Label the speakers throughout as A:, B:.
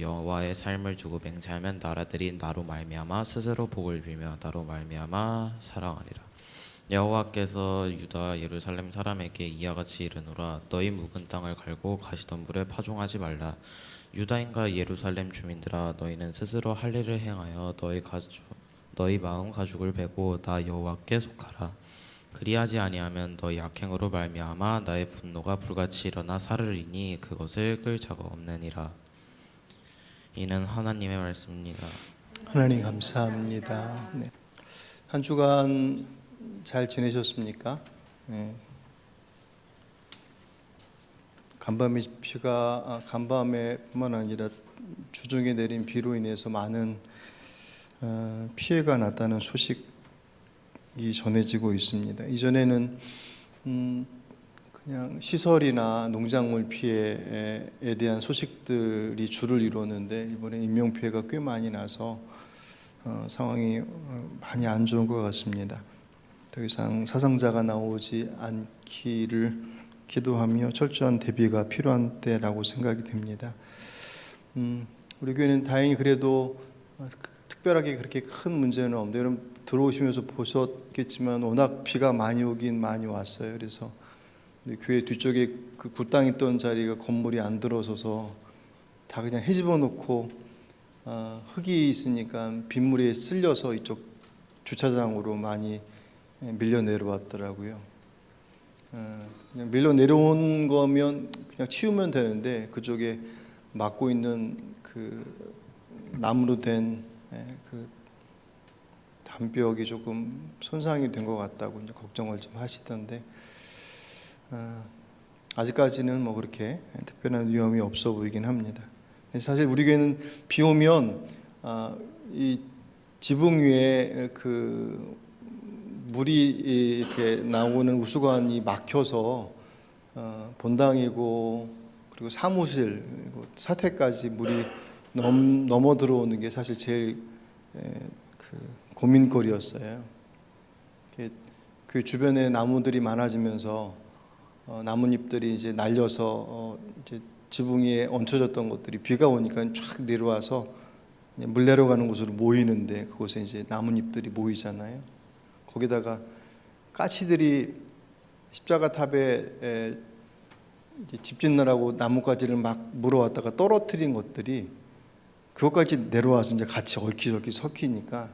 A: 여호와의 삶을 두고 맹세하면 나라들이 나로 말미암아 스스로 복을 빌며 나로 말미암아 사랑하리라. 여호와께서 유다 예루살렘 사람에게 이와 같이 이르노라. 너희 묵은 땅을 갈고 가시덤불에 파종하지 말라. 유다인과 예루살렘 주민들아, 너희는 스스로 할 일을 행하여 너희 마음 가죽을 베고 나 여호와께 속하라. 그리하지 아니하면 너희 악행으로 말미암아 나의 분노가 불같이 일어나 사르리니 그것을 끌 자가 없느니라. 이는 하나님의 말씀입니다.
B: 하나님 감사합니다. 네. 한 주간 잘 지내셨습니까? 네. 간밤에뿐만 아니라 주중에 내린 비로 인해서 많은 피해가 났다는 소식이 전해지고 있습니다. 이전에는 그냥 시설이나 농작물 피해에 대한 소식들이 주를 이루었는데 이번에 인명 피해가 꽤 많이 나서 상황이 많이 안 좋은 것 같습니다. 더 이상 사상자가 나오지 않기를 기도하며 철저한 대비가 필요한 때라고 생각이 됩니다. 우리 교회는 다행히 그래도 특별하게 그렇게 큰 문제는 없는데, 여러분 들어오시면서 보셨겠지만 워낙 비가 많이 오긴 많이 왔어요. 그래서 우리 교회 뒤쪽에 그 굴땅 있던 자리가 건물이 안 들어서서 다 그냥 헤집어 놓고 흙이 있으니까 빗물에 쓸려서 이쪽 주차장으로 많이 밀려 내려왔더라고요. 그냥 밀려 내려온 거면 그냥 치우면 되는데 그쪽에 막고 있는 그 나무로 된 그 담벼락이 조금 손상이 된 것 같다고 이제 걱정을 좀 하시던데, 아직까지는 뭐 그렇게 특별한 위험이 없어 보이긴 합니다. 사실 우리 교회는 비 오면 이 지붕 위에 그 물이 이렇게 나오는 우수관이 막혀서 본당이고 그리고 사무실 그리고 사택까지 물이 넘어 들어오는 게 사실 제일 그 고민거리였어요. 그 주변에 나무들이 많아지면서 나뭇잎들이 이제 날려서 이제 지붕 위에 얹혀졌던 것들이 비가 오니까 쫙 내려와서 물 내려가는 곳으로 모이는데, 그곳에 이제 나뭇잎들이 모이잖아요. 거기다가 까치들이 십자가 탑에 이제 집 짓느라고 나뭇가지를 막 물어왔다가 떨어뜨린 것들이 그것까지 내려와서 이제 같이 얽히저얽히 섞이니까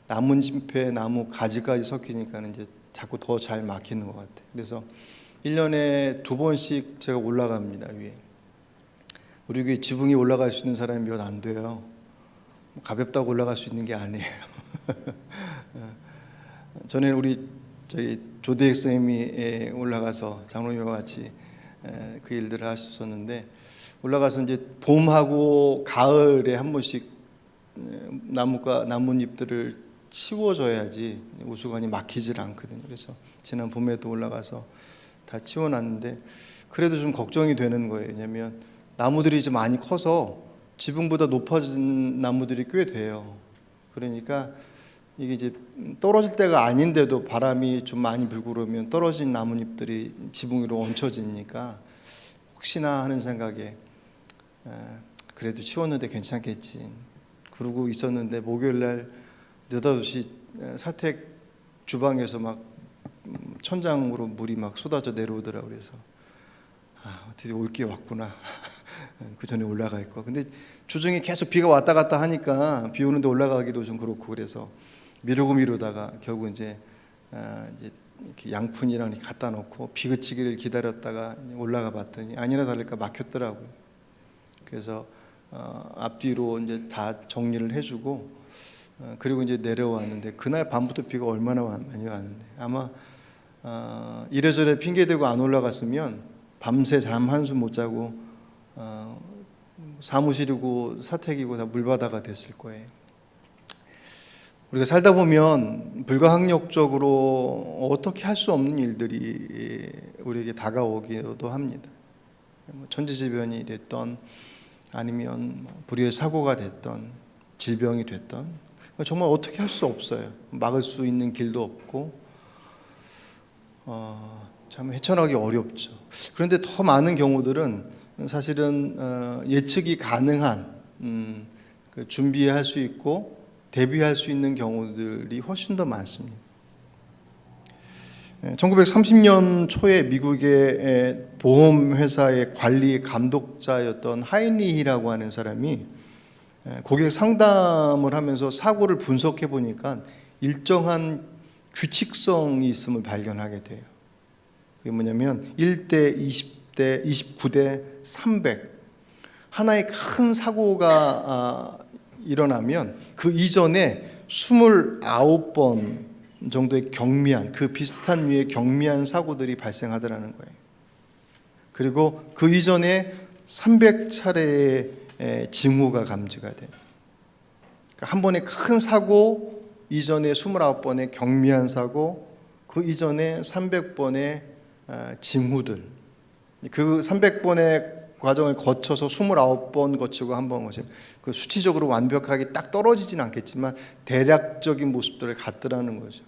B: 나뭇잎에 나무 가지까지 섞이니까 이제 자꾸 더 잘 막히는 것 같아요. 그래서 1년에 2번씩 제가 올라갑니다, 위에. 우리 교회 지붕이 올라갈 수 있는 사람이 몇 안 돼요. 가볍다고 올라갈 수 있는 게 아니에요. 전에 저희 조대익 선생님이 올라가서 장로님과 같이 그 일들을 하셨었는데, 올라가서 이제 봄하고 가을에 한 번씩 나뭇잎들을 치워줘야지 우수관이 막히질 않거든요. 그래서 지난 봄에도 올라가서 다 치워놨는데 그래도 좀 걱정이 되는 거예요. 왜냐하면 나무들이 이제 많이 커서 지붕보다 높아진 나무들이 꽤 돼요. 그러니까 이게 이제 떨어질 때가 아닌데도 바람이 좀 많이 불고 그러면 떨어진 나뭇잎들이 지붕 위로 얹혀지니까 혹시나 하는 생각에 그래도 치웠는데 괜찮겠지 그러고 있었는데, 목요일날 느닷없이 사택 주방에서 막 천장으로 물이 막 쏟아져 내려오더라고요. 그래서 어떻게 올 게 왔구나. 그 전에 올라갈 거. 근데 주중에 계속 비가 왔다 갔다 하니까 비 오는데 올라가기도 좀 그렇고, 그래서 미루다가 결국 이제 이렇게 양푼이랑 이렇게 갖다 놓고 비 그치기를 기다렸다가 올라가 봤더니 아니나 다를까 막혔더라고요. 그래서 앞뒤로 이제 다 정리를 해주고 그리고 이제 내려왔는데, 그날 밤부터 비가 얼마나 많이 왔는데 아마 이래저래 핑계대고 안 올라갔으면 밤새 잠 한숨 못 자고 사무실이고 사택이고 다 물바다가 됐을 거예요. 우리가 살다 보면 불가항력적으로 어떻게 할 수 없는 일들이 우리에게 다가오기도 합니다. 천지재변이 됐던 아니면 불의의 사고가 됐던 질병이 됐던 정말 어떻게 할 수 없어요. 막을 수 있는 길도 없고 참 헤쳐나가기 어렵죠. 그런데 더 많은 경우들은 사실은 예측이 가능한 그 준비할 수 있고 대비할 수 있는 경우들이 훨씬 더 많습니다. 1930년 초에 미국의 보험회사의 관리 감독자였던 하이니히라고 하는 사람이 고객 상담을 하면서 사고를 분석해 보니까 일정한 규칙성이 있음을 발견하게 돼요. 그게 뭐냐면 1대 20대 29대 300 하나의 큰 사고가 일어나면 그 이전에 29번 정도의 경미한 그 비슷한 류의 경미한 사고들이 발생하더라는 거예요. 그리고 그 이전에 300차례의 징후가 감지가 돼요. 그러니까 한 번의 큰 사고 이전에 29번의 경미한 사고 그 이전에 300번의 징후들 그 300번의 과정을 거쳐서 29번 거치고 한 번 거치고 그 수치적으로 완벽하게 딱 떨어지진 않겠지만 대략적인 모습들을 갖더라는 거죠.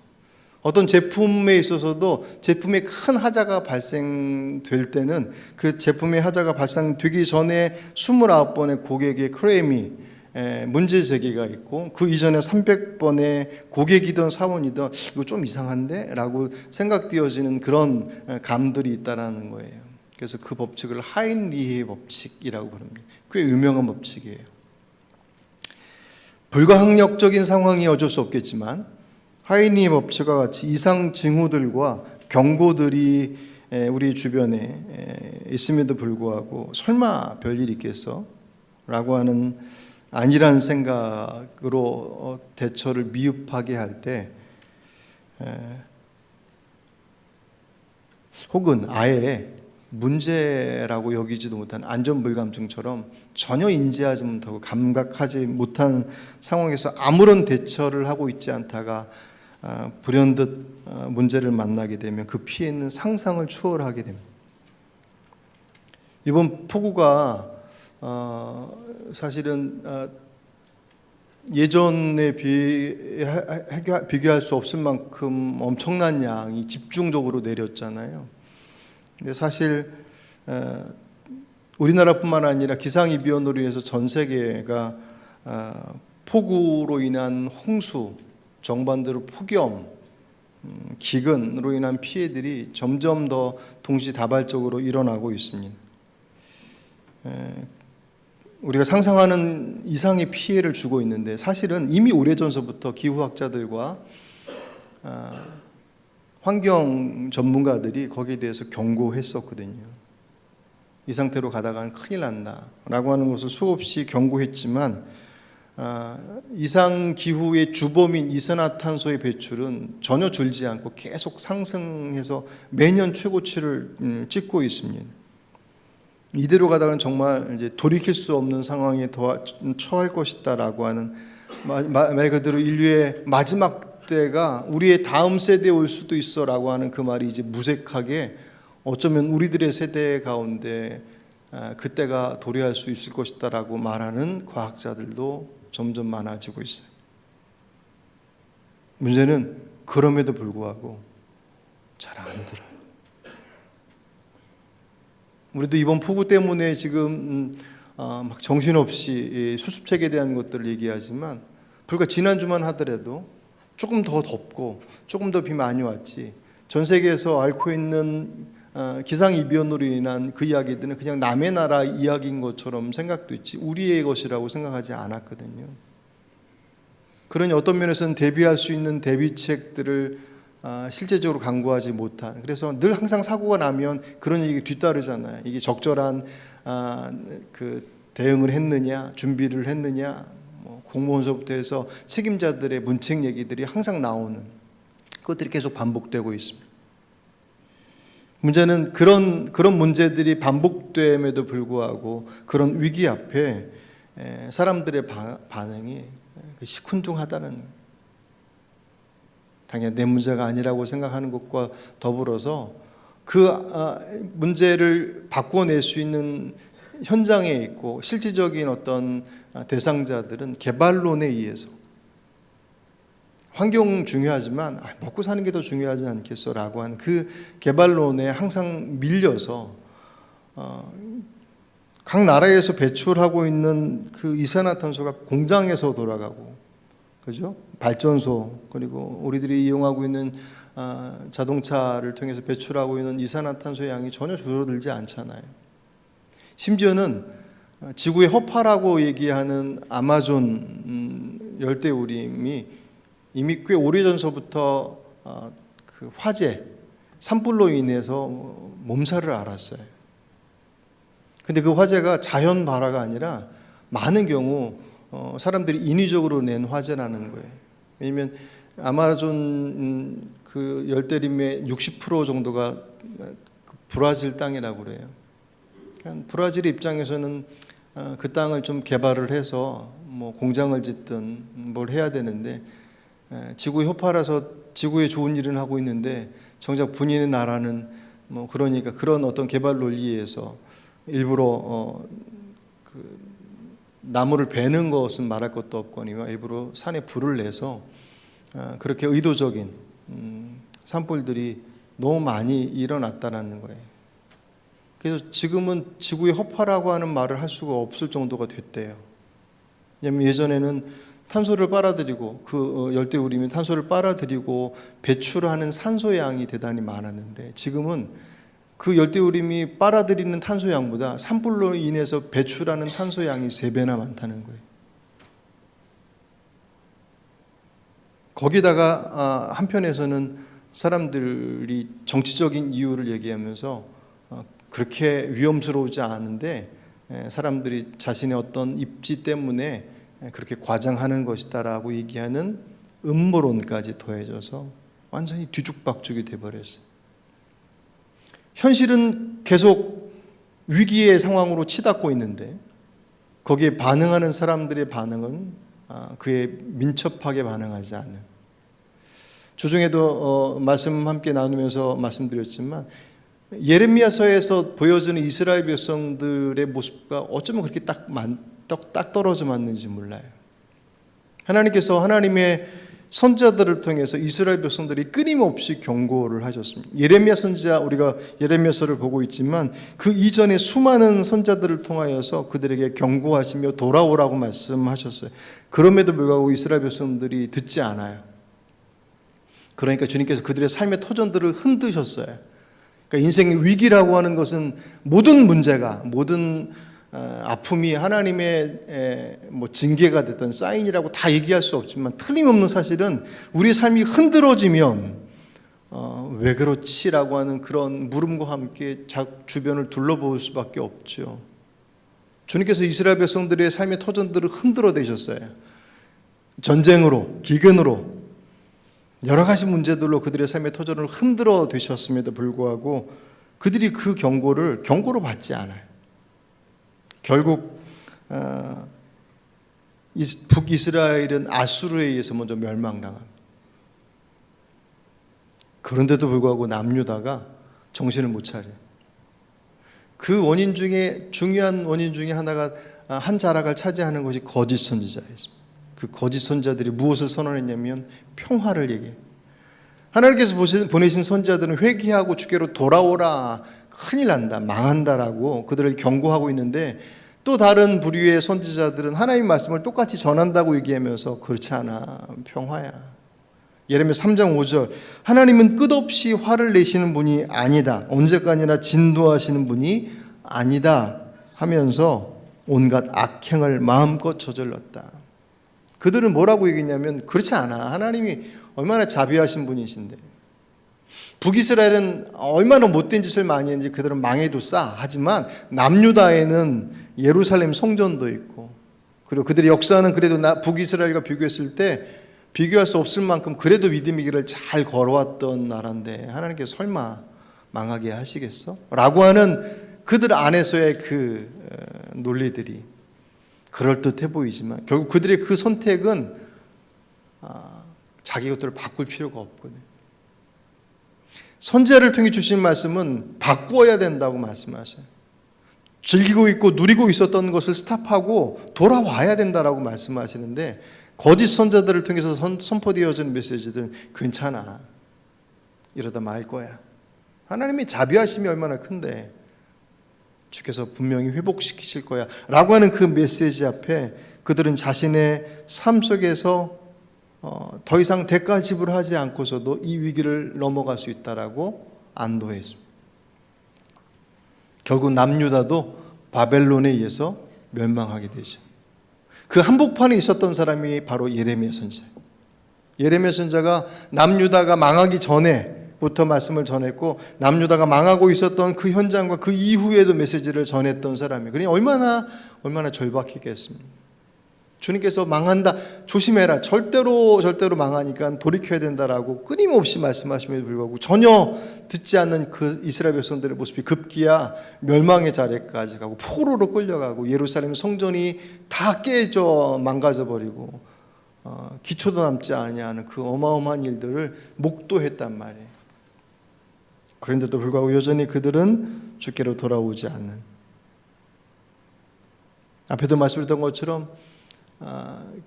B: 어떤 제품에 있어서도 제품에 큰 하자가 발생될 때는 그 제품의 하자가 발생되기 전에 29번의 고객의 클레임이 문제 제기가 있고 그 이전에 300번의 고객이든 사원이든 이거 좀 이상한데? 라고 생각되어지는 그런 감들이 있다는 거예요. 그래서 그 법칙을 하인리히의 법칙이라고 부릅니다. 꽤 유명한 법칙이에요. 불가항력적인 상황이 어쩔 수 없겠지만 하인리히 법칙과 같이 이상 징후들과 경고들이 우리 주변에 있음에도 불구하고 설마 별일이 있겠어? 라고 하는 아니란 생각으로 대처를 미흡하게 할 때 혹은 아예 문제라고 여기지도 못한 안전불감증처럼 전혀 인지하지 못하고 감각하지 못한 상황에서 아무런 대처를 하고 있지 않다가 불현듯 문제를 만나게 되면 그 피해는 상상을 초월하게 됩니다. 이번 폭우가 사실은 예전에 비교할 수 없을 만큼 엄청난 양이 집중적으로 내렸잖아요. 근데 사실 우리나라뿐만 아니라 기상이변으로 인해서 전 세계가 폭우로 인한 홍수, 정반대로 폭염, 기근으로 인한 피해들이 점점 더 동시다발적으로 일어나고 있습니다. 우리가 상상하는 이상의 피해를 주고 있는데 사실은 이미 오래전서부터 기후학자들과 환경 전문가들이 거기에 대해서 경고했었거든요. 이 상태로 가다가는 큰일 난다 라고 하는 것을 수없이 경고했지만 이상기후의 주범인 이산화탄소의 배출은 전혀 줄지 않고 계속 상승해서 매년 최고치를 찍고 있습니다. 이대로 가다가는 정말 이제 돌이킬 수 없는 상황에 처할 것이다라고 하는 말 그대로 인류의 마지막 때가 우리의 다음 세대에 올 수도 있어라고 하는 그 말이 이제 무색하게 어쩌면 우리들의 세대 가운데 그때가 도래할 수 있을 것이다라고 말하는 과학자들도 점점 많아지고 있어요. 문제는 그럼에도 불구하고 잘 안 들어요. 우리도 이번 폭우 때문에 지금 막 정신없이 수습책에 대한 것들을 얘기하지만 불과 지난주만 하더라도 조금 더 덥고 조금 더 비 많이 왔지 전 세계에서 앓고 있는 기상이변으로 인한 그 이야기들은 그냥 남의 나라 이야기인 것처럼 생각도 있지 우리의 것이라고 생각하지 않았거든요. 그러니 어떤 면에서는 대비할 수 있는 대비책들을 실제적으로 강구하지 못한 그래서 늘 항상 사고가 나면 그런 얘기 뒤따르잖아요. 이게 적절한 그 대응을 했느냐 준비를 했느냐 뭐 공무원서부터 해서 책임자들의 문책 얘기들이 항상 나오는 그것들이 계속 반복되고 있습니다. 문제는 그런 문제들이 반복됨에도 불구하고 그런 위기 앞에 사람들의 반응이 시큰둥하다는 거예요. 당연히 내 문제가 아니라고 생각하는 것과 더불어서 그 문제를 바꿔낼 수 있는 현장에 있고 실질적인 어떤 대상자들은 개발론에 의해서 환경 중요하지만 먹고 사는 게 더 중요하지 않겠어라고 하는 그 개발론에 항상 밀려서 각 나라에서 배출하고 있는 그 이산화탄소가 공장에서 돌아가고, 그죠? 발전소, 그리고 우리들이 이용하고 있는 자동차를 통해서 배출하고 있는 이산화탄소의 양이 전혀 줄어들지 않잖아요. 심지어는 지구의 허파라고 얘기하는 아마존 열대우림이 이미 꽤 오래전서부터 그 화재, 산불로 인해서 몸살을 앓았어요. 근데 그 화재가 자연 발화가 아니라 많은 경우 사람들이 인위적으로 낸 화재라는 거예요. 왜냐하면 아마존 그 열대림의 60% 정도가 브라질 땅이라고 그래요. 그러니까 브라질 입장에서는 그 땅을 좀 개발을 해서 뭐 공장을 짓든 뭘 해야 되는데, 지구의 효파라서 지구에 좋은 일은 하고 있는데 정작 본인의 나라는 뭐 그러니까 그런 어떤 개발 논리에서 일부러 그 나무를 베는 것은 말할 것도 없거니와 일부러 산에 불을 내서 그렇게 의도적인 산불들이 너무 많이 일어났다라는 거예요. 그래서 지금은 지구의 허파라고 하는 말을 할 수가 없을 정도가 됐대요. 왜냐하면 예전에는 탄소를 빨아들이고 그 열대우림이 탄소를 빨아들이고 배출하는 산소 양이 대단히 많았는데, 지금은 그 열대우림이 빨아들이는 탄소 양보다 산불로 인해서 배출하는 탄소 양이 3배나 많다는 거예요. 거기다가 한편에서는 사람들이 정치적인 이유를 얘기하면서 그렇게 위험스러우지 않은데 사람들이 자신의 어떤 입지 때문에 그렇게 과장하는 것이다라고 얘기하는 음모론까지 더해져서 완전히 뒤죽박죽이 돼버렸어요. 현실은 계속 위기의 상황으로 치닫고 있는데 거기에 반응하는 사람들의 반응은 그에 민첩하게 반응하지 않는. 주중에도 말씀 함께 나누면서 말씀드렸지만 예레미야서에서 보여주는 이스라엘 백성들의 모습과 어쩌면 그렇게 딱 떨어져 맞는지 몰라요. 하나님께서 하나님의 선자들을 통해서 이스라엘 백성들이 끊임없이 경고를 하셨습니다. 예레미야 선지자, 우리가 예레미야서를 보고 있지만 그 이전에 수많은 선자들을 통하여서 그들에게 경고하시며 돌아오라고 말씀하셨어요. 그럼에도 불구하고 이스라엘 백성들이 듣지 않아요. 그러니까 주님께서 그들의 삶의 터전들을 흔드셨어요. 그러니까 인생의 위기라고 하는 것은 모든 문제가, 모든 아픔이 하나님의 뭐 징계가 됐던 사인이라고 다 얘기할 수 없지만, 틀림없는 사실은 우리의 삶이 흔들어지면 왜 그렇지라고 하는 그런 물음과 함께 주변을 둘러볼 수밖에 없죠. 주님께서 이스라엘 백성들의 삶의 터전들을 흔들어 대셨어요. 전쟁으로, 기근으로, 여러 가지 문제들로 그들의 삶의 터전을 흔들어 대셨음에도 불구하고 그들이 그 경고로 받지 않아요. 결국 북이스라엘은 아수르에 의해서 먼저 멸망당합니다. 그런데도 불구하고 남유다가 정신을 못 차려요. 그 원인 중에 중요한 원인 중에 하나가 한 자락을 차지하는 것이 거짓 선지자였습니다. 그 거짓 선지자들이 무엇을 선언했냐면 평화를 얘기해요. 하나님께서 보내신 선지자들은 회개하고 주께로 돌아오라, 큰일 난다, 망한다라고 그들을 경고하고 있는데, 또 다른 부류의 선지자들은 하나님의 말씀을 똑같이 전한다고 얘기하면서 그렇지 않아, 평화야. 예레미야 3장 5절, 하나님은 끝없이 화를 내시는 분이 아니다, 언제까지나 진노하시는 분이 아니다 하면서 온갖 악행을 마음껏 저질렀다. 그들은 뭐라고 얘기했냐면 그렇지 않아, 하나님이 얼마나 자비하신 분이신데, 북이스라엘은 얼마나 못된 짓을 많이 했는지 그들은 망해도 싸. 하지만 남유다에는 예루살렘 성전도 있고, 그리고 그들의 역사는 그래도 북이스라엘과 비교했을 때 비교할 수 없을 만큼 그래도 믿음의 길을 잘 걸어왔던 나라인데 하나님께서 설마 망하게 하시겠어? 라고 하는 그들 안에서의 그 논리들이 그럴듯해 보이지만 결국 그들의 그 선택은 자기 것들을 바꿀 필요가 없거든요. 선지자를 통해 주신 말씀은 바꾸어야 된다고 말씀하셔요. 즐기고 있고 누리고 있었던 것을 스탑하고 돌아와야 된다라고 말씀하시는데, 거짓 선자들을 통해서 선포되어지는 메시지들은 괜찮아, 이러다 말 거야, 하나님의 자비하심이 얼마나 큰데, 주께서 분명히 회복시키실 거야 라고 하는 그 메시지 앞에 그들은 자신의 삶 속에서 더 이상 대가 지불하지 않고서도 이 위기를 넘어갈 수 있다라고 안도했습니다. 결국 남유다도 바벨론에 의해서 멸망하게 되죠. 그 한복판에 있었던 사람이 바로 예레미야 선지자예요. 예레미야 선지자가 남유다가 망하기 전에부터 말씀을 전했고 남유다가 망하고 있었던 그 현장과 그 이후에도 메시지를 전했던 사람이에요. 그러니 얼마나 절박했겠습니까? 주님께서 망한다, 조심해라, 절대로 망하니까 돌이켜야 된다라고 끊임없이 말씀하심에도 불구하고 전혀 듣지 않는 그 이스라엘 백성들의 모습이 급기야 멸망의 자리까지 가고 포로로 끌려가고 예루살렘 성전이 다 깨져 망가져 버리고 기초도 남지 아니하는 그 어마어마한 일들을 목도했단 말이에요. 그런데도 불구하고 여전히 그들은 주께로 돌아오지 않는, 앞에도 말씀드렸던 것처럼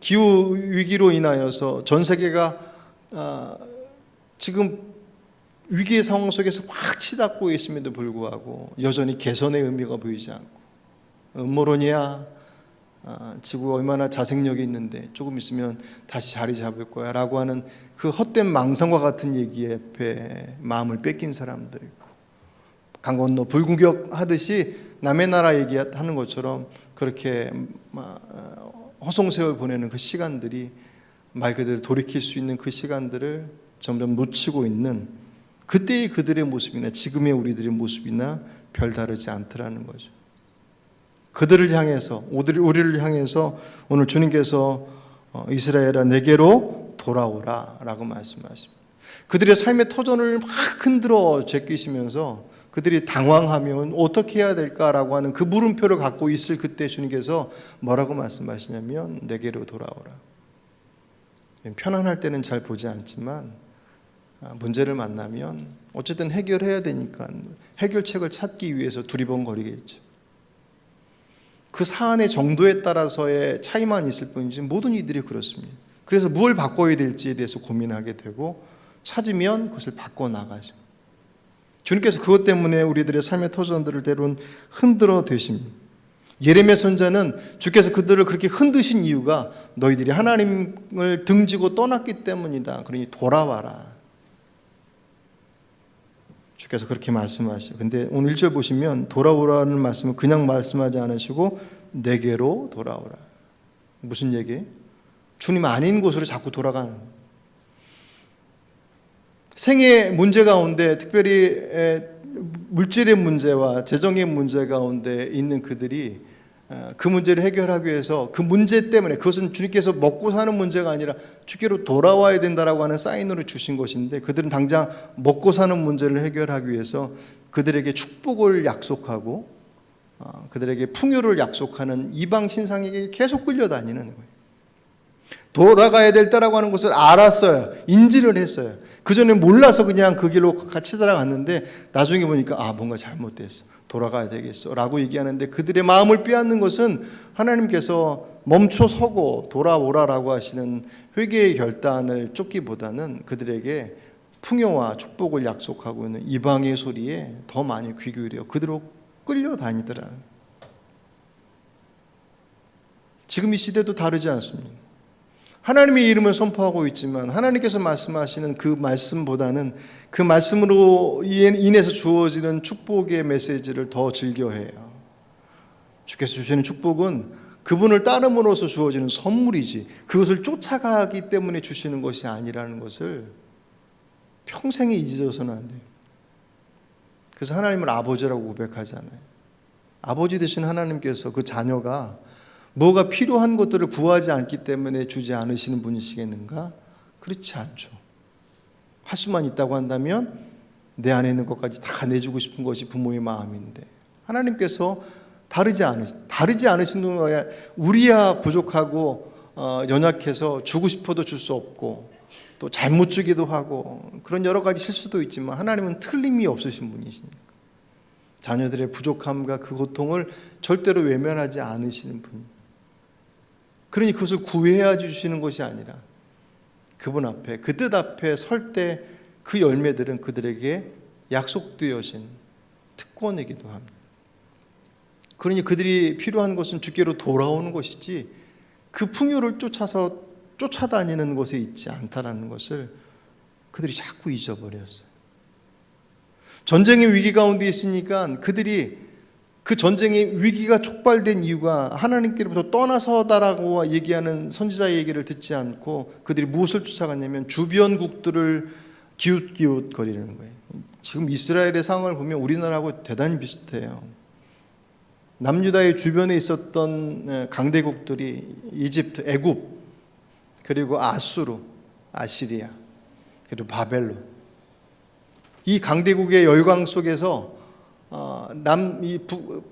B: 기후 위기로 인하여서 전 세계가 지금 위기의 상황 속에서 확 치닫고 있음에도 불구하고 여전히 개선의 의미가 보이지 않고, 음모론이야, 지구가 얼마나 자생력이 있는데 조금 있으면 다시 자리 잡을 거야 라고 하는 그 헛된 망상과 같은 얘기에 앞에 마음을 뺏긴 사람도 있고, 강 건너 불구경 하듯이 남의 나라 얘기하는 것처럼 그렇게 허송세월 보내는 그 시간들이 말 그대로 돌이킬 수 있는 그 시간들을 점점 놓치고 있는 그때의 그들의 모습이나 지금의 우리들의 모습이나 별다르지 않더라는 거죠. 그들을 향해서, 우리를 향해서 오늘 주님께서 이스라엘아 내게로 돌아오라 라고 말씀하십니다. 그들의 삶의 터전을 막 흔들어 제끼시면서 그들이 당황하면 어떻게 해야 될까라고 하는 그 물음표를 갖고 있을 그때 주님께서 뭐라고 말씀하시냐면 내게로 돌아오라. 편안할 때는 잘 보지 않지만 문제를 만나면 어쨌든 해결해야 되니까 해결책을 찾기 위해서 두리번거리겠죠. 그 사안의 정도에 따라서의 차이만 있을 뿐이지 모든 이들이 그렇습니다. 그래서 뭘 바꿔야 될지에 대해서 고민하게 되고 찾으면 그것을 바꿔나가죠. 주님께서 그것 때문에 우리들의 삶의 터전들을 때론 흔들어 대십니다. 예레미야 선지자는 주께서 그들을 그렇게 흔드신 이유가 너희들이 하나님을 등지고 떠났기 때문이다. 그러니 돌아와라. 주께서 그렇게 말씀하시죠. 근데 오늘 1절 보시면 돌아오라는 말씀을 그냥 말씀하지 않으시고 내게로 돌아오라. 무슨 얘기예요? 주님 아닌 곳으로 자꾸 돌아가는 거예요. 생의 문제 가운데 특별히 물질의 문제와 재정의 문제 가운데 있는 그들이 그 문제를 해결하기 위해서 그 문제 때문에, 그것은 주님께서 먹고 사는 문제가 아니라 주께로 돌아와야 된다라고 하는 사인으로 주신 것인데, 그들은 당장 먹고 사는 문제를 해결하기 위해서 그들에게 축복을 약속하고 그들에게 풍요를 약속하는 이방 신상에게 계속 끌려다니는 거예요. 돌아가야 될 때라고 하는 것을 알았어요. 인지를 했어요. 그전에 몰라서 그냥 그 길로 같이 따라갔는데 나중에 보니까 뭔가 잘못됐어. 돌아가야 되겠어 라고 얘기하는데, 그들의 마음을 빼앗는 것은 하나님께서 멈춰서고 돌아오라라고 하시는 회개의 결단을 쫓기보다는 그들에게 풍요와 축복을 약속하고 있는 이방의 소리에 더 많이 귀 기울여 그대로 끌려다니더라. 지금 이 시대도 다르지 않습니다. 하나님의 이름을 선포하고 있지만 하나님께서 말씀하시는 그 말씀보다는 그 말씀으로 인해서 주어지는 축복의 메시지를 더 즐겨해요. 주께서 주시는 축복은 그분을 따름으로써 주어지는 선물이지 그것을 쫓아가기 때문에 주시는 것이 아니라는 것을 평생에 잊어서는 안 돼요. 그래서 하나님을 아버지라고 고백하잖아요. 아버지 되신 하나님께서 그 자녀가 뭐가 필요한 것들을 구하지 않기 때문에 주지 않으시는 분이시겠는가? 그렇지 않죠. 할 수만 있다고 한다면 내 안에 있는 것까지 다 내주고 싶은 것이 부모의 마음인데, 하나님께서 다르지 않으신 분은 우리야 부족하고 연약해서 주고 싶어도 줄 수 없고 또 잘못 주기도 하고 그런 여러 가지 실수도 있지만 하나님은 틀림이 없으신 분이시니까 자녀들의 부족함과 그 고통을 절대로 외면하지 않으시는 분. 그러니 그것을 구해야 주시는 것이 아니라 그분 앞에, 그 뜻 앞에 설 때 그 열매들은 그들에게 약속되어진 특권이기도 합니다. 그러니 그들이 필요한 것은 주께로 돌아오는 것이지 그 풍요를 쫓아서 쫓아다니는 곳에 있지 않다라는 것을 그들이 자꾸 잊어버렸어요. 전쟁의 위기 가운데 있으니까 그들이 그 전쟁의 위기가 촉발된 이유가 하나님께로부터 떠나서다라고 얘기하는 선지자의 얘기를 듣지 않고 그들이 무엇을 쫓아갔냐면 주변국들을 기웃기웃거리는 거예요. 지금 이스라엘의 상황을 보면 우리나라하고 대단히 비슷해요. 남유다의 주변에 있었던 강대국들이 이집트, 애굽, 그리고 아수르, 아시리아, 그리고 바벨론. 이 강대국의 열광 속에서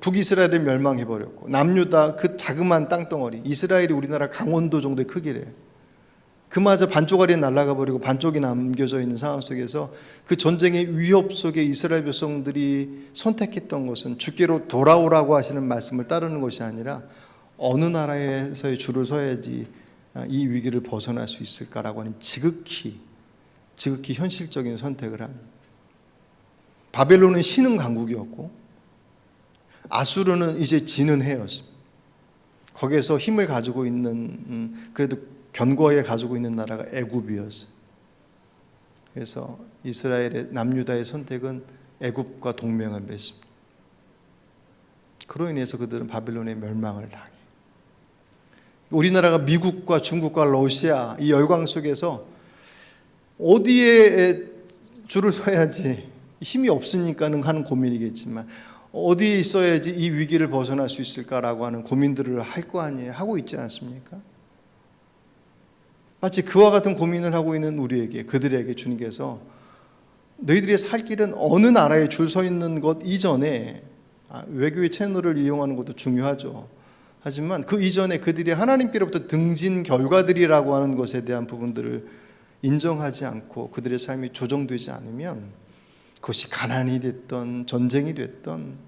B: 북이스라엘을 멸망해버렸고 남유다 그 자그마한 땅덩어리, 이스라엘이 우리나라 강원도 정도의 크기래요. 그마저 반쪽알이 날아가 버리고 반쪽이 남겨져 있는 상황 속에서 그 전쟁의 위협 속에 이스라엘 백성들이 선택했던 것은 주께로 돌아오라고 하시는 말씀을 따르는 것이 아니라 어느 나라에서의 줄을 서야지 이 위기를 벗어날 수 있을까라고 하는 지극히 현실적인 선택을 합니다. 바벨론은 신흥 강국이었고 아수르는 이제 지는 해였습니다. 거기에서 힘을 가지고 있는 그래도 견고하게 가지고 있는 나라가 애굽이었어요. 그래서 이스라엘의 남유다의 선택은 애굽과 동맹을 맺습니다. 그로 인해서 그들은 바벨론의 멸망을 당해요. 우리나라가 미국과 중국과 러시아 이 열광 속에서 어디에 줄을 서야지, 힘이 없으니까는 하는 고민이겠지만 어디에 있어야지 이 위기를 벗어날 수 있을까라고 하는 고민들을 할 거 아니에요. 하고 있지 않습니까? 마치 그와 같은 고민을 하고 있는 우리에게, 그들에게 주님께서 너희들의 살 길은 어느 나라에 줄 서 있는 것 이전에, 외교의 채널을 이용하는 것도 중요하죠. 하지만 그 이전에 그들이 하나님께로부터 등진 결과들이라고 하는 것에 대한 부분들을 인정하지 않고 그들의 삶이 조정되지 않으면 그것이 가난이 됐던 전쟁이 됐던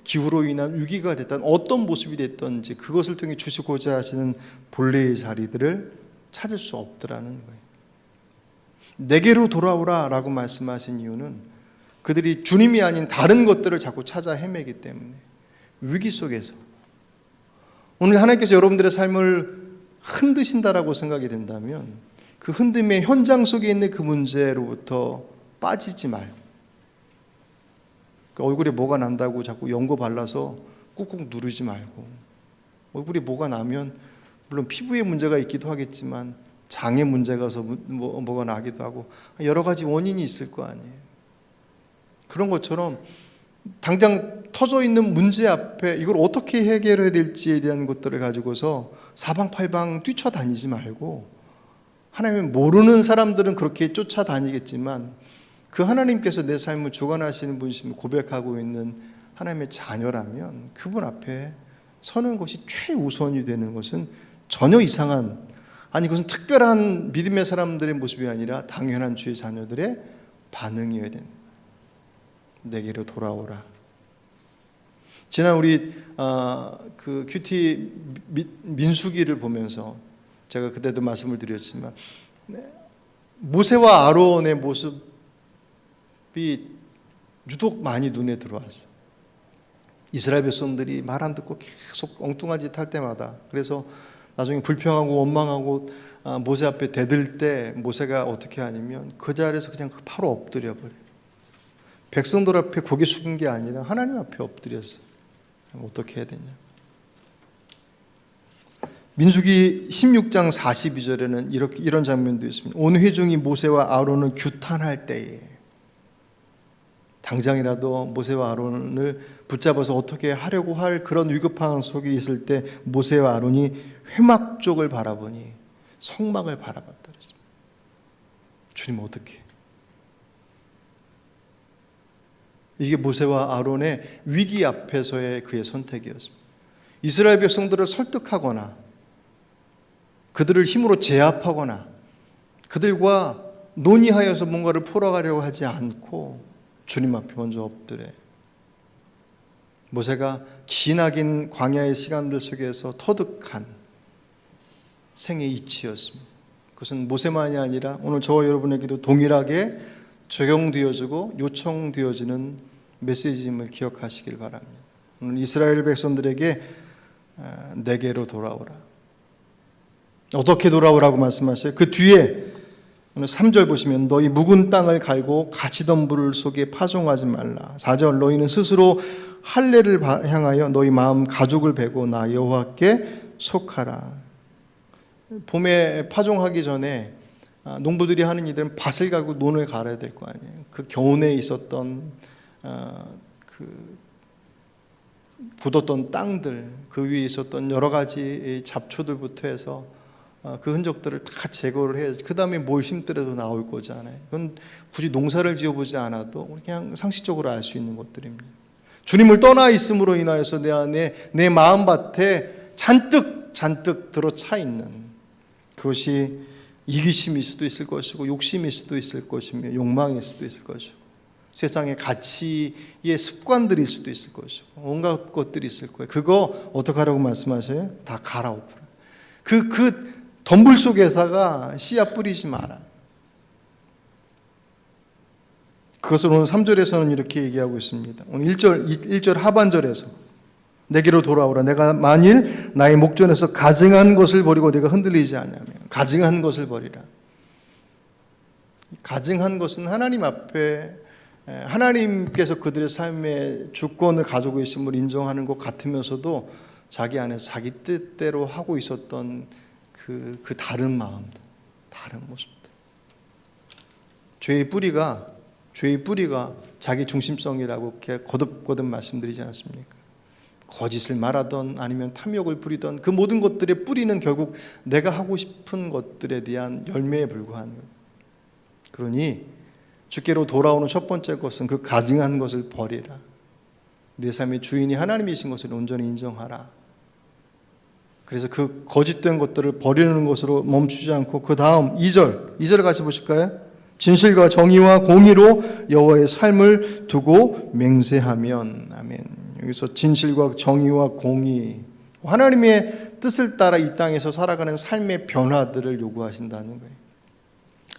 B: 기후로 인한 위기가 됐던 어떤 모습이 됐던지 그것을 통해 주시고자 하시는 본래의 자리들을 찾을 수 없더라는 거예요. 내게로 돌아오라 라고 말씀하신 이유는 그들이 주님이 아닌 다른 것들을 자꾸 찾아 헤매기 때문에 위기 속에서 오늘 하나님께서 여러분들의 삶을 흔드신다라고 생각이 된다면 그 흔듦의 현장 속에 있는 그 문제로부터 빠지지 말고 얼굴에 뭐가 난다고 자꾸 연고 발라서 꾹꾹 누르지 말고 얼굴에 뭐가 나면 물론 피부에 문제가 있기도 하겠지만 장에 문제가 가서 뭐가 나기도 하고 여러 가지 원인이 있을 거 아니에요. 그런 것처럼 당장 터져 있는 문제 앞에 이걸 어떻게 해결해야 될지에 대한 것들을 가지고서 사방팔방 뛰쳐다니지 말고 하나님을 모르는 사람들은 그렇게 쫓아다니겠지만 그 하나님께서 내 삶을 주관하시는 분이심을 고백하고 있는 하나님의 자녀라면 그분 앞에 서는 것이 최우선이 되는 것은 전혀 이상한, 아니 그것은 특별한 믿음의 사람들의 모습이 아니라 당연한 주의 자녀들의 반응이어야 된다. 내게로 돌아오라. 지난 우리 그 큐티 민수기를 보면서 제가 그때도 말씀을 드렸지만 모세와 아론의 모습이 유독 많이 눈에 들어왔어요. 이스라엘 백성들이 말 안 듣고 계속 엉뚱한 짓 할 때마다, 그래서 나중에 불평하고 원망하고 모세 앞에 대들 때 모세가 어떻게 하냐면 그 자리에서 그냥 바로 엎드려 버려요. 백성들 앞에 고개 숙인 게 아니라 하나님 앞에 엎드렸어요. 어떻게 해야 되냐. 민수기 16장 42절에는 이런 장면도 있습니다. 온 회중이 모세와 아론을 규탄할 때에, 당장이라도 모세와 아론을 붙잡아서 어떻게 하려고 할 그런 위급한 속에 있을 때 모세와 아론이 회막 쪽을 바라보니 성막을 바라봤다 그랬습니다. 주님 어떻게? 이게 모세와 아론의 위기 앞에서의 그의 선택이었습니다. 이스라엘 백성들을 설득하거나 그들을 힘으로 제압하거나 그들과 논의하여서 뭔가를 풀어가려고 하지 않고 주님 앞에 먼저 엎드려. 모세가 기나긴 광야의 시간들 속에서 터득한 생의 이치였습니다. 그것은 모세만이 아니라 오늘 저와 여러분에게도 동일하게 적용되어지고 요청되어지는 메시지임을 기억하시길 바랍니다. 오늘 이스라엘 백성들에게 내게로 돌아오라. 어떻게 돌아오라고 말씀하셔요? 그 뒤에 오늘 3절 보시면 너희 묵은 땅을 갈고 가시던 불을 속에 파종하지 말라. 4절 너희는 스스로 할례를 향하여 너희 마음 가죽을 베고 나 여호와께 속하라. 봄에 파종하기 전에 농부들이 하는 일들은 밭을 가고 논을 갈아야 될 거 아니에요. 그 겨우내 있었던 그 굳었던 땅들, 그 위에 있었던 여러 가지 잡초들부터 해서 그 흔적들을 다 제거를 해야지. 그 다음에 뭘 심더라도 나올 거잖아요. 그건 굳이 농사를 지어보지 않아도 그냥 상식적으로 알 수 있는 것들입니다. 주님을 떠나 있음으로 인하여서 내 안에 내 마음밭에 잔뜩 들어차 있는 그것이 이기심일 수도 있을 것이고 욕심일 수도 있을 것이며 욕망일 수도 있을 것이고 세상의 가치의 습관들일 수도 있을 것이고 온갖 것들이 있을 거예요. 그거 어떻게 하라고 말씀하세요? 다 갈아엎으라. 그 덤불 속에다가 씨앗 뿌리지 마라. 그것을 오늘 3절에서는 이렇게 얘기하고 있습니다. 오늘 1절 하반절에서 내게로 돌아오라. 내가 만일 나의 목전에서 가증한 것을 버리고 내가 흔들리지 않으면 가증한 것을 버리라. 가증한 것은 하나님 앞에 하나님께서 그들의 삶의 주권을 가지고 계심을 인정하는 것 같으면서도 자기 안에서 자기 뜻대로 하고 있었던 그 다른 마음들, 다른 모습들. 죄의 뿌리가 자기 중심성이라고 이렇게 거듭 말씀드리지 않습니까? 거짓을 말하던 아니면 탐욕을 부리던 그 모든 것들의 뿌리는 결국 내가 하고 싶은 것들에 대한 열매에 불과한 거예요. 그러니 주께로 돌아오는 첫 번째 것은 그 가증한 것을 버리라. 내 삶의 주인이 하나님이신 것을 온전히 인정하라. 그래서 그 거짓된 것들을 버리는 것으로 멈추지 않고 그 다음 2절 같이 보실까요? 진실과 정의와 공의로 여호와의 삶을 두고 맹세하면. 아멘. 여기서 진실과 정의와 공의, 하나님의 뜻을 따라 이 땅에서 살아가는 삶의 변화들을 요구하신다는 거예요.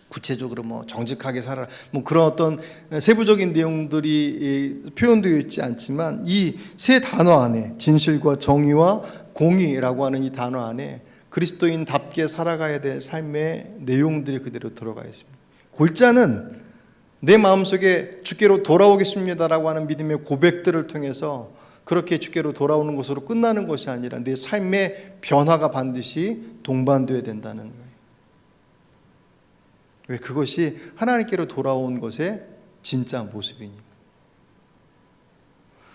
B: 구체적으로 정직하게 살아라, 그런 어떤 세부적인 내용들이 표현되어 있지 않지만 이 세 단어 안에 진실과 정의와 공의라고 하는 이 단어 안에 그리스도인답게 살아가야 될 삶의 내용들이 그대로 들어가 있습니다. 골자는 내 마음속에 주께로 돌아오겠습니다라고 하는 믿음의 고백들을 통해서 그렇게 주께로 돌아오는 것으로 끝나는 것이 아니라 내 삶의 변화가 반드시 동반되어야 된다는 거예요. 왜? 그것이 하나님께로 돌아온 것의 진짜 모습이니까.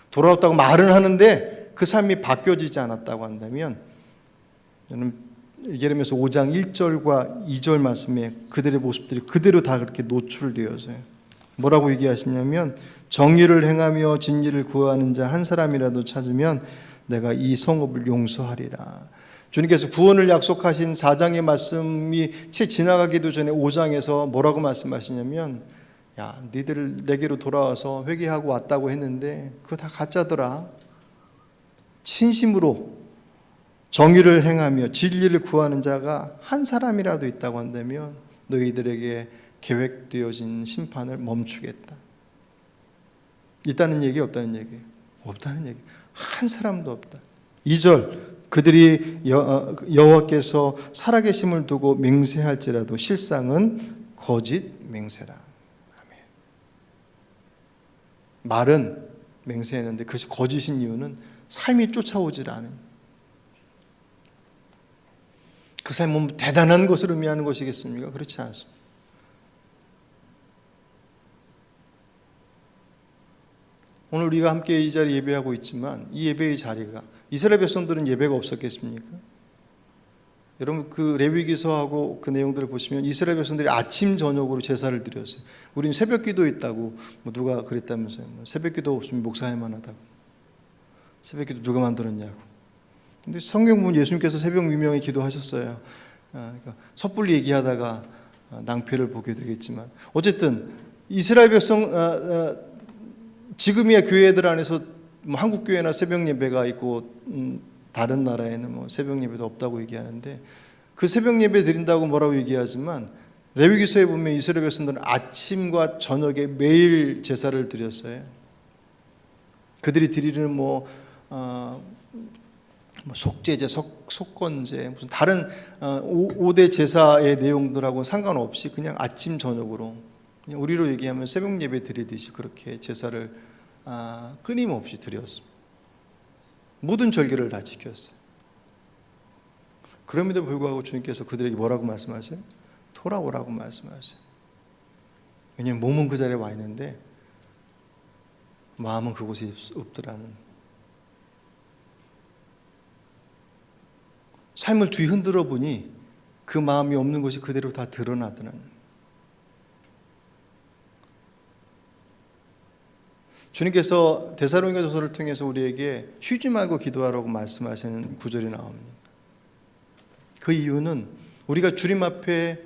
B: 돌아왔다고 말은 하는데 그 삶이 바뀌어지지 않았다고 한다면, 저는 예레미야서 5장 1절과 2절 말씀에 그들의 모습들이 그대로 다 그렇게 노출되어서요. 뭐라고 얘기하시냐면, 정의를 행하며 진리를 구하는 자 한 사람이라도 찾으면 내가 이 성읍을 용서하리라. 주님께서 구원을 약속하신 4장의 말씀이 채 지나가기도 전에 5장에서 뭐라고 말씀하시냐면, 야, 니들 내게로 돌아와서 회개하고 왔다고 했는데 그거 다 가짜더라. 진심으로 정의를 행하며 진리를 구하는 자가 한 사람이라도 있다고 한다면 너희들에게 계획되어진 심판을 멈추겠다. 있다는 얘기, 없다는 얘기? 없다는 얘기. 한 사람도 없다. 2절, 그들이 여호와께서 살아계심을 두고 맹세할지라도 실상은 거짓 맹세라. 아멘. 말은 맹세했는데 그것이 거짓인 이유는 삶이 쫓아오질 않은, 그 삶은 대단한 것을 의미하는 것이겠습니까? 그렇지 않습니다. 오늘 우리가 함께 이 자리에 예배하고 있지만 이 예배의 자리가, 이스라엘 백성들은 예배가 없었겠습니까? 여러분, 그 레위기서하고 그 내용들을 보시면 이스라엘 백성들이 아침 저녁으로 제사를 드렸어요. 우리는 새벽 기도 있다고 누가 그랬다면서요. 새벽 기도 없으면 목사할만 하다고. 새벽 기도 누가 만들었냐고. 근데 성경 보면 예수님께서 새벽 미명에 기도하셨어요. 그러니까 섣불리 얘기하다가 낭패를 보게 되겠지만, 어쨌든 이스라엘 백성, 지금이야 교회들 안에서 한국 교회나 새벽 예배가 있고 다른 나라에는 새벽 예배도 없다고 얘기하는데, 그 새벽 예배 드린다고 뭐라고 얘기하지만 레위기서에 보면 이스라엘 백성들은 아침과 저녁에 매일 제사를 드렸어요. 그들이 드리는 뭐 속죄제, 속건제, 무슨 다른 5대 제사의 내용들하고 상관없이 그냥 아침 저녁으로 그냥 우리로 얘기하면 새벽 예배 드리듯이 그렇게 제사를 끊임없이 드렸습니다. 모든 절기를 다 지켰어요. 그럼에도 불구하고 주님께서 그들에게 뭐라고 말씀하세요? 돌아오라고 말씀하세요. 왜냐하면 몸은 그 자리에 와 있는데 마음은 그곳에 없더라는, 삶을 뒤흔들어 보니 그 마음이 없는 것이 그대로 다 드러나더라는. 주님께서 데살로니가서를 통해서 우리에게 쉬지 말고 기도하라고 말씀하시는 구절이 나옵니다. 그 이유는 우리가 주님 앞에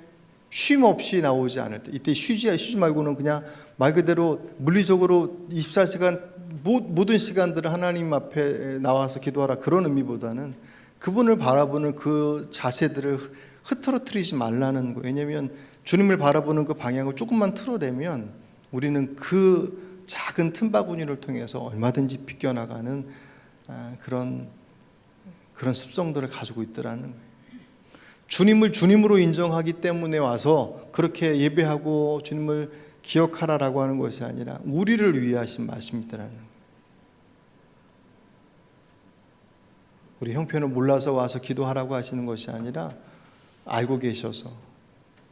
B: 쉼 없이 나오지 않을 때, 이때 쉬지 말고는 그냥 말 그대로 물리적으로 24시간 모든 시간들을 하나님 앞에 나와서 기도하라, 그런 의미보다는 그분을 바라보는 그 자세들을 흐트러뜨리지 말라는 거예요. 왜냐하면 주님을 바라보는 그 방향을 조금만 틀어내면 우리는 그 작은 틈바구니를 통해서 얼마든지 비껴나가는 그런 습성들을 가지고 있더라는 거예요. 주님을 주님으로 인정하기 때문에 와서 그렇게 예배하고 주님을 기억하라라고 하는 것이 아니라 우리를 위해 하신 말씀이더라는 거예요. 우리 형편을 몰라서 와서 기도하라고 하시는 것이 아니라 알고 계셔서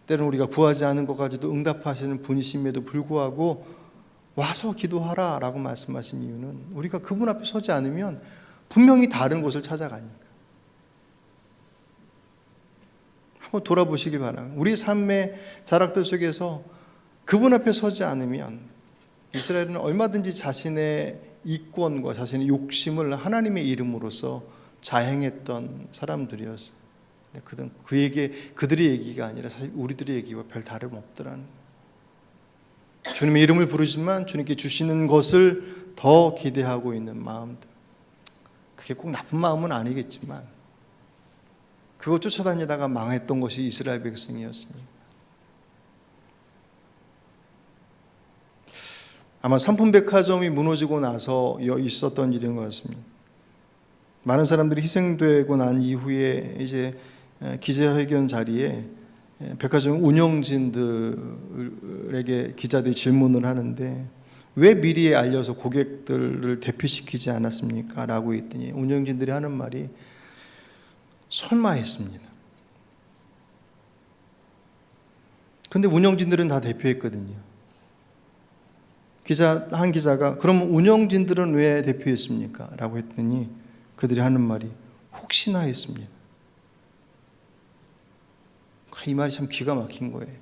B: 때로는 우리가 구하지 않은 것 가지고 응답하시는 분이심에도 불구하고 와서 기도하라라고 말씀하신 이유는 우리가 그분 앞에 서지 않으면 분명히 다른 곳을 찾아가니까. 한번 돌아보시기 바랍니다. 우리 삶의 자락들 속에서 그분 앞에 서지 않으면 이스라엘은 얼마든지 자신의 이권과 자신의 욕심을 하나님의 이름으로써 자행했던 사람들이었어요. 그들의 얘기가 아니라 사실 우리들의 얘기와 별 다름 없더라는 거예요. 주님의 이름을 부르지만 주님께 주시는 것을 더 기대하고 있는 마음들. 그게 꼭 나쁜 마음은 아니겠지만 그거 쫓아다니다가 망했던 것이 이스라엘 백성이었으니 아마 삼품백화점이 무너지고 나서 있었던 일인 것 같습니다. 많은 사람들이 희생되고 난 이후에 이제 기자회견 자리에 백화점 운영진들에게 기자들이 질문을 하는데 왜 미리 알려서 고객들을 대피시키지 않았습니까? 라고 했더니 운영진들이 하는 말이 설마 했습니다. 근데 운영진들은 다 대피했거든요. 한 기자가 그럼 운영진들은 왜 대피했습니까? 라고 했더니 그들이 하는 말이 혹시나 했습니다. 이 말이 참 기가 막힌 거예요.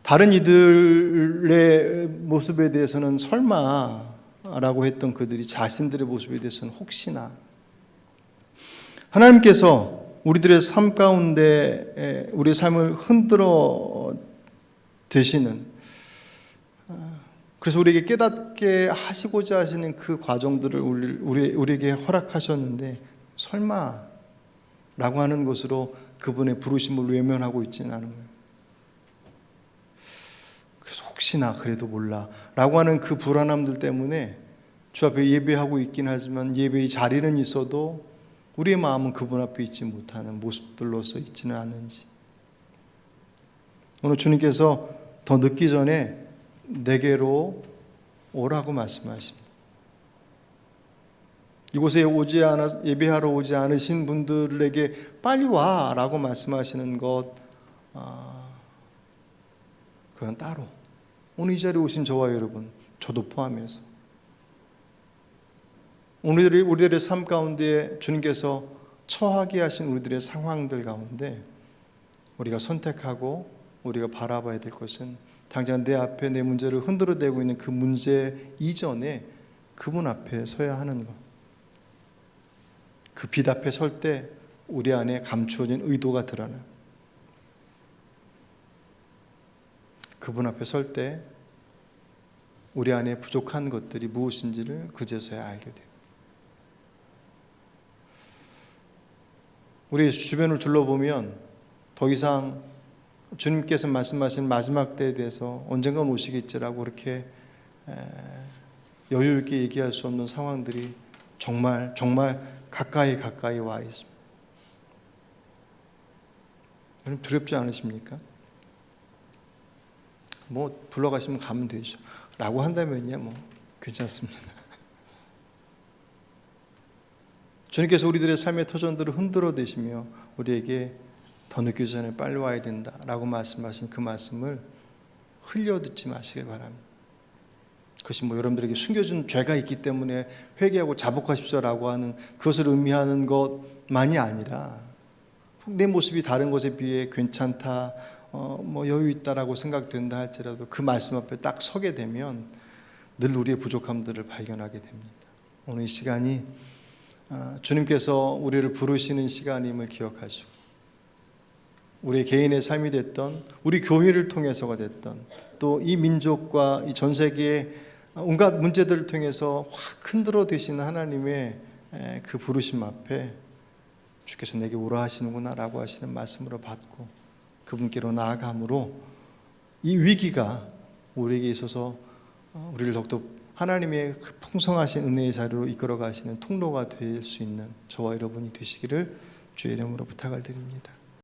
B: 다른 이들의 모습에 대해서는 설마라고 했던 그들이 자신들의 모습에 대해서는 혹시나. 하나님께서 우리들의 삶 가운데 우리의 삶을 흔들어 되시는, 그래서 우리에게 깨닫게 하시고자 하시는 그 과정들을 우리에게 허락하셨는데 설마라고 하는 것으로 그분의 부르심을 외면하고 있지는 않은 거예요. 그래서 혹시나 그래도 몰라 라고 하는 그 불안함들 때문에 주 앞에 예배하고 있긴 하지만 예배의 자리는 있어도 우리의 마음은 그분 앞에 있지 못하는 모습들로서 있지는 않은지. 오늘 주님께서 더 늦기 전에 내게로 오라고 말씀하십니다. 이곳에 예배하러 오지 않으신 분들에게 빨리 와라고 말씀하시는 것, 그건 따로 오늘 이 자리에 오신 저와 여러분, 저도 포함해서 우리들의 삶 가운데 주님께서 처하게 하신 우리들의 상황들 가운데 우리가 선택하고 우리가 바라봐야 될 것은 당장 내 앞에 내 문제를 흔들어대고 있는 그 문제 이전에 그분 앞에 서야 하는 것. 그 빛 앞에 설 때 우리 안에 감추어진 의도가 드러나. 그분 앞에 설 때 우리 안에 부족한 것들이 무엇인지를 그제서야 알게 돼요. 우리 주변을 둘러보면 더 이상 주님께서 말씀하신 마지막 때에 대해서 언젠간 오시겠지라고 그렇게 여유 있게 얘기할 수 없는 상황들이 정말 가까이 와 있습니다. 여러분 두렵지 않으십니까? 뭐 불러가시면 가면 되죠 라고 한다면요 뭐 괜찮습니다. 주님께서 우리들의 삶의 터전들을 흔들어 대시며 우리에게 더 늦기 전에 빨리 와야 된다라고 말씀하신 그 말씀을 흘려 듣지 마시길 바랍니다. 그것이 뭐 여러분들에게 숨겨준 죄가 있기 때문에 회개하고 자복하십시오라고 하는 그것을 의미하는 것만이 아니라 내 모습이 다른 것에 비해 괜찮다, 뭐 여유 있다라고 생각된다 할지라도 그 말씀 앞에 딱 서게 되면 늘 우리의 부족함들을 발견하게 됩니다. 오늘 이 시간이 주님께서 우리를 부르시는 시간임을 기억하시고 우리 개인의 삶이 됐던 우리 교회를 통해서가 됐던 또 이 민족과 이 전 세계의 온갖 문제들을 통해서 확 흔들어 대시는 하나님의 그 부르심 앞에 주께서 내게 오라 하시는구나 라고 하시는 말씀으로 받고 그분께로 나아감으로 이 위기가 우리에게 있어서 우리를 더욱더 하나님의 그 풍성하신 은혜의 자리로 이끌어 가시는 통로가 될 수 있는 저와 여러분이 되시기를 주의 이름으로 부탁을 드립니다.